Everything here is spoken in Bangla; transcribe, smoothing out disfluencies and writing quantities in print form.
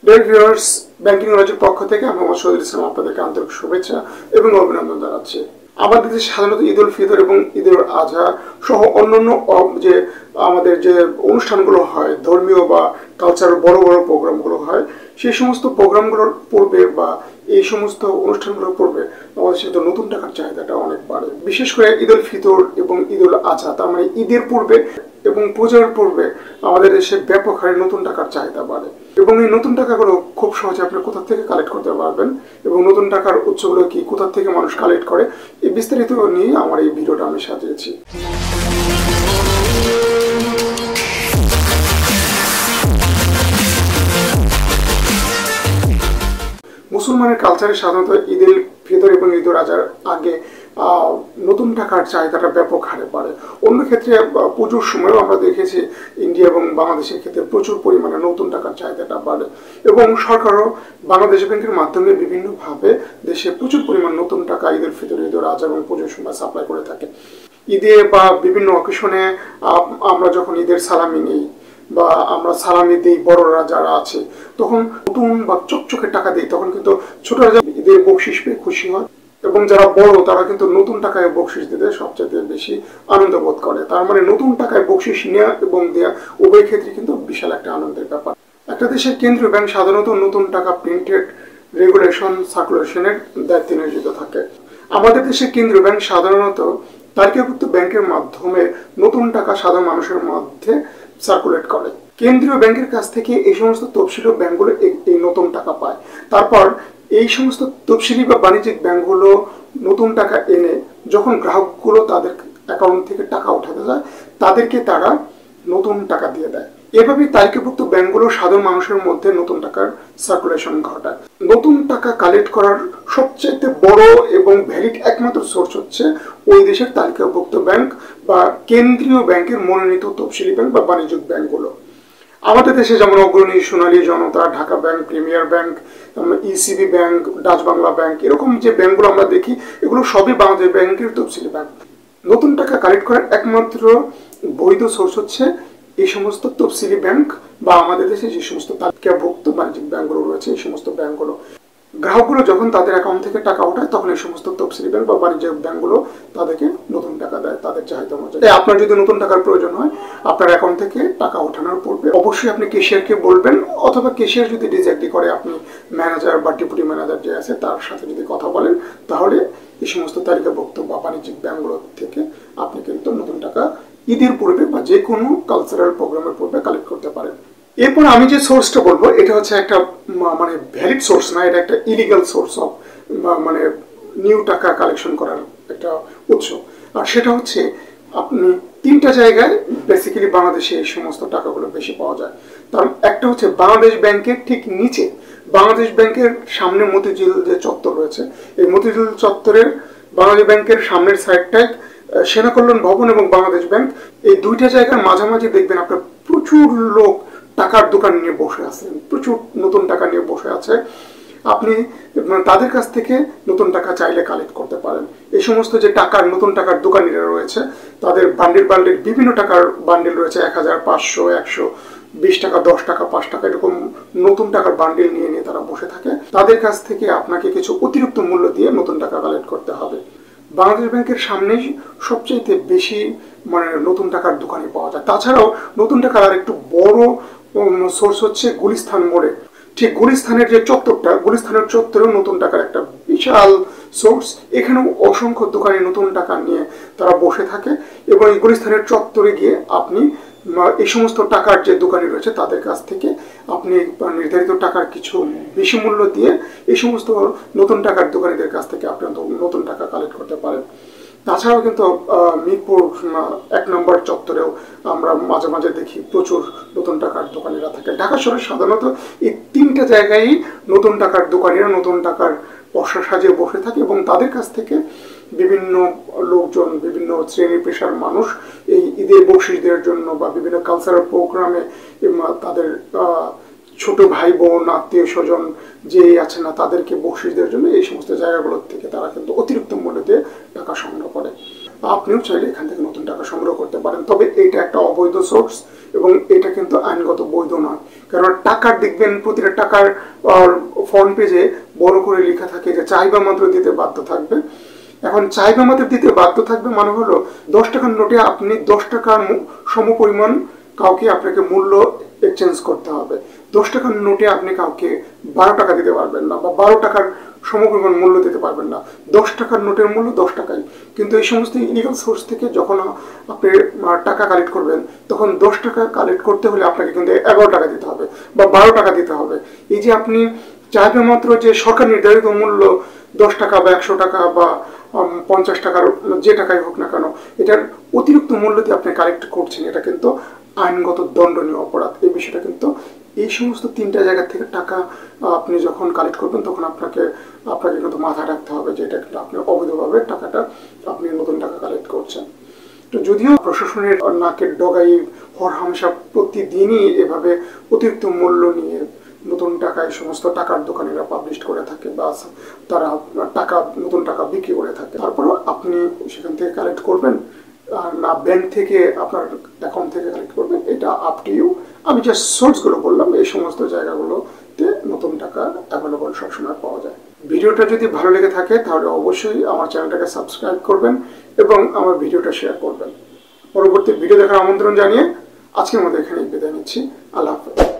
ডিয়ার ভিউয়ার্স, ব্যাংকিং নলেজের পক্ষ থেকে আমি মোহাম্মদ শহীদুল ইসলাম আপনাদেরকে আন্তরিক শুভেচ্ছা এবং অভিনন্দন জানাচ্ছি। আমাদের দেশে সাধারণত ঈদ উল ফিতর এবং ঈদ উল আজহা সহ অন্যান্য যে আমাদের যে অনুষ্ঠানগুলো হয়, ধর্মীয় বা কালচারাল বড় বড় প্রোগ্রামগুলো হয়, সেই সমস্ত প্রোগ্রামগুলোর পূর্বে বা এই সমস্ত অনুষ্ঠানগুলোর পূর্বে আমাদের সাথে নতুন টাকার চাহিদাটা অনেক বাড়ে। বিশেষ করে ঈদ উল ফিতর এবং ঈদ উল আজহা, তার মানে ঈদের পূর্বে এবং পূজার পূর্বে আমাদের দেশে ব্যাপক হারে নতুন টাকার চাহিদা বাড়ে। এবং এই নতুন টাকাগুলো খুব সহজে আপনি কোথা থেকে কালেক্ট করতে পারবেন এবং নতুন টাকার উৎসগুলো কি, কোথা থেকে মানুষ কালেক্ট করে, এই বিস্তারিত নিয়ে আমার এই ভিডিওটা আমি সাজিয়েছি। মুসলমানের কালচারে সাধারণত ঈদ উল ফিতর এবং ঈদ উল আজহার আগে নতুন টাকার চাহিদাটা ব্যাপক হারে বাড়ে। অন্য ক্ষেত্রে পুজোর সময়ও আমরা দেখেছি ইন্ডিয়া এবং বাংলাদেশের ক্ষেত্রে প্রচুর পরিমাণে নতুন টাকার চাহিদাটা বাড়ে এবং সরকারও বাংলাদেশ ব্যাংকের মাধ্যমে বিভিন্নভাবে দেশে প্রচুর পরিমাণ নতুন টাকা ঈদ উল ফিতর, ঈদ উল আজহা এবং পুজোর সময় সাপ্লাই করে থাকে। ঈদে বা বিভিন্ন অকেশনে আমরা যখন ঈদের সালামি নেই বা আমরা সালামি দিই, বড়রা যারা আছে তখন নতুন বা চকচকে টাকা দিই, তখন কিন্তু ছোটরা ঈদের বকশিস পেয়ে খুশি হয় এবং যারা বড় তারা কিন্তু নতুন টাকায় বকশিস দিতে সবচেয়ে বেশি আনন্দ বোধ করে। তার মানে নতুন টাকায় বকশিস নেওয়া এবং দেওয়া উভয় ক্ষেত্রে কিন্তু বিশাল একটা আনন্দের ব্যাপার। একটা দেশের কেন্দ্রীয় ব্যাংক সাধারণত নতুন টাকা প্রিন্টেড, রেগুলেশন, সার্কুলেশনের দায়িত্বে নিয়োজিত থাকে। আমাদের দেশের কেন্দ্রীয় ব্যাংক সাধারণত তালিকাভুক্ত ব্যাংকের মাধ্যমে নতুন টাকা সাধারণ মানুষের মধ্যে সার্কুলেট করে। কেন্দ্রীয় ব্যাংকের কাছ থেকে এই সমস্ত তফসিলি ব্যাংকগুলো এই নতুন টাকা পায়। তারপর এই সমস্ত তফসিলি বা বাণিজ্যিক ব্যাংকগুলো নতুন টাকা এনে যখন গ্রাহকগুলো তাদের অ্যাকাউন্ট থেকে টাকা উঠাতে যায়, তাদেরকে তারা নতুন টাকা দিয়ে দেয়। এভাবেই তালিকাভুক্ত ব্যাংকগুলো সাধারণ মানুষের মধ্যে নতুন টাকার সার্কুলেশন ঘটায়। নতুন টাকা কালেক্ট করার সবচেয়ে বড় এবং ভ্যালিড একমাত্র সোর্স হচ্ছে ওই দেশের তালিকাভুক্ত ব্যাংক বা কেন্দ্রীয় ব্যাংকের মনোনীত তফসিলি ব্যাংক বা বাণিজ্যিক ব্যাংকগুলো। আমাদের দেশে যেমন Agrani, Sonali Janata, Dhaka bank, premier bank, ECB bank, Dutch Bangla bank, এরকম যে ব্যাংকগুলো আমরা দেখি এগুলো সবই বাংলাদেশ ব্যাংকের তফসিলি ব্যাংক। নতুন টাকা কালেক্ট করার একমাত্র বৈধ সোর্স হচ্ছে এই সমস্ত তফসিলি ব্যাংক বা আমাদের দেশে যে সমস্ত তালিকাভুক্ত বাণিজ্যিক ব্যাংকগুলো রয়েছে, এই সমস্ত ব্যাংকগুলো। গ্রাহকগুলো যখন তাদের অ্যাকাউন্ট থেকে টাকা ওঠায় তখন এই সমস্ত তফসিলি ব্যাংক বা বাণিজ্যিক ব্যাংকগুলো তাদেরকে নতুন টাকা দেয় তাদের চাহিদা অনুযায়ী। আপনার যদি নতুন টাকার প্রয়োজন হয়, আপনার অ্যাকাউন্ট থেকে টাকা ওঠানোর পূর্বে অবশ্যই আপনি ক্যাশিয়ারকে বলবেন, অথবা ক্যাশিয়ার যদি ডিসএগ্রি করে আপনি ম্যানেজার বা ডেপুটি ম্যানেজার যে আছে তার সাথে যদি কথা বলেন, তাহলে এই সমস্ত তালিকাভুক্ত বা বাণিজ্যিক ব্যাংকগুলো থেকে আপনি কিন্তু নতুন টাকা ঈদের পূর্বে বা যে কোনো কালচারাল প্রোগ্রামের পূর্বে কালেক্ট করতে পারেন। এরপর আমি যে সোর্সটা বলবো এটা হচ্ছে একটা মানে ভ্যালিড সোর্স না, এটা একটা ইলিগাল সোর্স অফ মানে নিউ টাকা কালেকশন করার একটা উৎস। আর সেটা হচ্ছে আপনি তিনটা জায়গায় বেসিক্যালি বাংলাদেশে এই সমস্ত টাকাগুলো বেশি পাওয়া যায়। তার একটা হচ্ছে বাংলাদেশ ব্যাংকের ঠিক নিচে, বাংলাদেশ ব্যাংকের সামনে মতিঝিল যে চত্বর রয়েছে, এই মতিঝিল চত্বরের বাংলাদেশ ব্যাংকের সামনের সাইডটায় সেনা কল্যাণ ভবন এবং বাংলাদেশ ব্যাংক, এই দুইটা জায়গার মাঝামাঝি দেখবেন আপনার প্রচুর লোক টাকার দোকান নিয়ে বসে আছেন, প্রচুর নতুন টাকা নিয়ে বসে আছে। আপনি তাদের কাছ থেকে নতুন টাকা চাইলে কালেক্ট করতে পারেন। এই সমস্ত যে টাকার নতুন টাকার দোকানিরা রয়েছে তাদের বান্ডিল বান্ডিল বিভিন্ন টাকার বান্ডিল রয়েছে, 1000, 500, 120 টাকা, 10 টাকা, 5 টাকা, এরকম নতুন টাকার বান্ডিল নিয়ে নিয়ে তারা বসে থাকে। তাদের কাছ থেকে আপনাকে কিছু অতিরিক্ত মূল্য দিয়ে নতুন টাকা কালেক্ট করতে হবে। বাংলাদেশ ব্যাংকের সামনেই সবচেয়ে বেশি মানে নতুন টাকার দোকানে পাওয়া যায়। তাছাড়াও নতুন টাকার আর একটু বড় সোর্স হচ্ছে গুলিস্তান মোড়ে। ঠিক গুলিস্তানের যে চত্বরটা, গুলিস্তানের চত্বরেও নতুন টাকার একটা বিশাল সোর্স। এখানেও অসংখ্য দোকানে নতুন টাকা নিয়ে তারা বসে থাকে এবং এই গুলিস্তানের চত্বরে গিয়ে আপনি এই সমস্ত টাকার যে দোকানি রয়েছে তাদের কাছ থেকে আপনি নির্ধারিত টাকার কিছু বেশি মূল্য দিয়ে এই সমস্ত নতুন টাকার দোকানিদের কাছ থেকে আপনি নতুন টাকা কালেক্ট করতে পারেন। তাছাড়াও কিন্তু মিরপুর 1 নম্বর চত্বরেও আমরা মাঝে মাঝে দেখি প্রচুর নতুন টাকার দোকানিরা থাকে। ঢাকা শহরে সাধারণত এই তিনটা জায়গায় নতুন টাকার দোকানিরা নতুন টাকার পসরা সাজিয়ে বসে থাকে এবং তাদের কাছ থেকে বিভিন্ন লোকজন, বিভিন্ন শ্রেণী পেশার মানুষ এই ঈদের বকশিস দেওয়ার জন্য বা বিভিন্ন কালচারাল প্রোগ্রামে তাদের ছোট ভাই বোন, আত্মীয় স্বজন যে আছে না তাদেরকে বকশিস দেওয়ার জন্য এই সমস্ত জায়গাগুলোর থেকে তারা কিন্তু অতিরিক্ত মূল্য দিয়ে টাকা সংগ্রহ করে। আপনিও চাইলে এখান থেকে নতুন টাকা সংগ্রহ করতে পারেন। তবে এটা একটা অবৈধ সোর্স এবং এটা কিন্তু আইনগত বৈধ নয়। কারণ টাকার দেখবেন প্রতিটা টাকার ফ্রন্ট পেজে বড় করে লেখা থাকে যে চাইবা মাত্র দিতে বাধ্য থাকবে। এখন চাইবা মাত্র দিতে বাধ্য থাকবে মানে হলো 10 টাকার নোটে আপনি 10 টাকার সমপরিমাণ কাউকে আপনাকে মূল্য এক্সচেঞ্জ করতে হবে। 10 টাকার নোটে আপনি কাউকে 12 টাকা দিতে পারবেন না বা 12 টাকার সমপরিমাণ মূল্য দিতে পারবেন না। 10 টাকার নোটের মূল্য 10 টাকাই। কিন্তু এই সমস্ত ইলিগাল সোর্স থেকে যখন আপনি টাকা কালেক্ট করবেন তখন 10 টাকা কালেক্ট করতে হলে আপনাকে কিন্তু 11 টাকা দিতে হবে বা 12 টাকা দিতে হবে। এই যে আপনি চাইবে মাত্র যে সরকার নির্ধারিত মূল্য 10 টাকা বা 100 টাকা বা 50 টাকার যে টাকাই হোক না কেন, এটার অতিরিক্ত মূল্য দিয়ে আপনি কালেক্ট করছেন, এটা কিন্তু আইনগত দণ্ডনীয় অপরাধ। এই বিষয়টা কিন্তু এই সমস্ত 3টা জায়গা থেকে টাকা আপনি যখন কালেক্ট করবেন তখন আপনাকে কিন্তু মাথায় রাখতে হবে যে এটা কিন্তু আপনি অবৈধভাবে টাকাটা আপনি নতুন টাকা কালেক্ট করছেন। তো যদিও প্রশাসনের নাকের ডগাই হরহামেশা প্রতিদিনই এভাবে অতিরিক্ত মূল্য নিয়ে নতুন টাকা এই সমস্ত টাকার দোকানিরা পাবলিশ করে থাকে বা তারা নতুন টাকা বিক্রি করে থাকে, তারপরও আপনি সেখান থেকে কালেক্ট করবেন না ব্যাংক থেকে আপনার অ্যাকাউন্ট থেকে কালেক্ট করবেন, এটা আপ টু ইউ। আমি যে সোর্সগুলো বললাম এই সমস্ত জায়গাগুলোতে নতুন টাকা অ্যাভেলেবল সবসময় পাওয়া যায়। ভিডিওটা যদি ভালো লেগে থাকে তাহলে অবশ্যই আমার চ্যানেলটাকে সাবস্ক্রাইব করবেন এবং আমার ভিডিওটা শেয়ার করবেন। পরবর্তী ভিডিও দেখার আমন্ত্রণ জানিয়ে আজকের মতো এখানেই বিদায় নিচ্ছি। আল্লাহ হাফেজ।